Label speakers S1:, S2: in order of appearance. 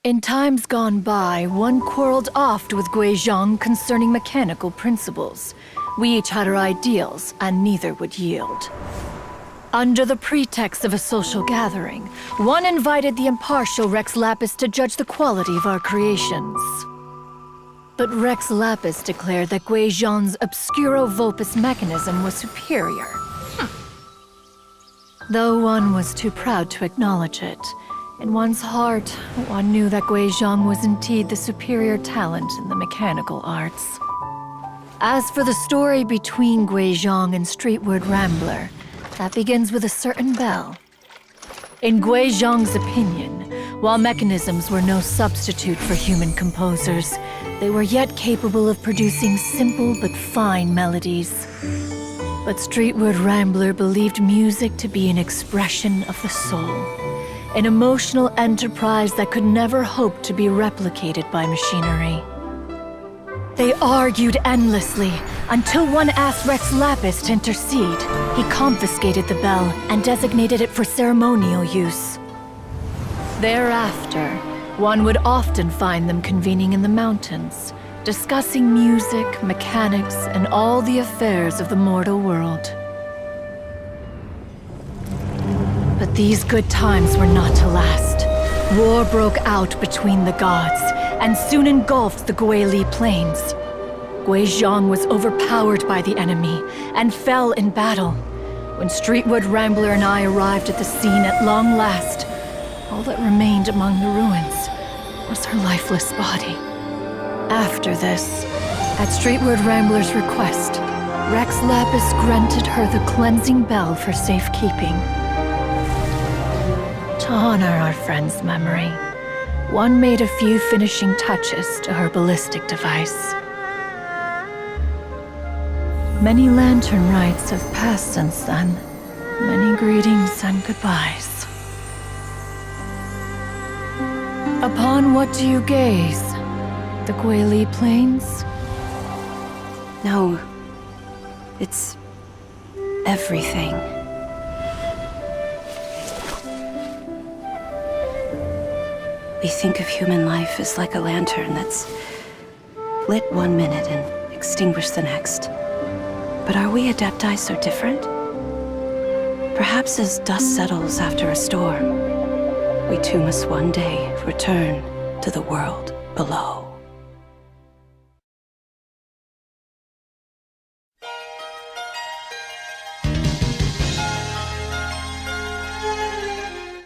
S1: In times gone by, one quarreled oft with Guizhong concerning mechanical principles. We each had our ideals, and neither would yield. Under the pretext of a social gathering, one invited the impartial Rex Lapis to judge the quality of our creations. But Rex Lapis declared that Guizhong's obscuro vulpus mechanism was superior. Though one was too proud to acknowledge it, in one's heart, one knew that Guizhong was indeed the superior talent in the mechanical arts. As for the story between Guizhong and Streetward Rambler, that begins with a certain bell. In Guizhong's opinion, while mechanisms were no substitute for human composers, they were yet capable of producing simple but fine melodies. But Streetward Rambler believed music to be an expression of the soul, an emotional enterprise that could never hope to be replicated by machinery. They argued endlessly, until one asked Rex Lapis to intercede. He confiscated the bell and designated it for ceremonial use. Thereafter, one would often find them convening in the mountains, discussing music, mechanics, and all the affairs of the mortal world. But these good times were not to last. War broke out between the gods, and soon engulfed the Guili Plains. Guizhong was overpowered by the enemy, and fell in battle. When Streetward Rambler and I arrived at the scene at long last, all that remained among the ruins was her lifeless body. After this, at Streetward Rambler's request, Rex Lapis granted her the cleansing bell for safekeeping. To honor our friend's memory, one made a few finishing touches to her ballistic device. Many lantern rites have passed since then. Many greetings and goodbyes. Upon what do you gaze? The Guili Plains?
S2: No. It's everything. We think of human life as like a lantern that's lit one minute and extinguished the next. But are we Adepti so different? Perhaps as dust settles after a storm, we too must one day return to the world below.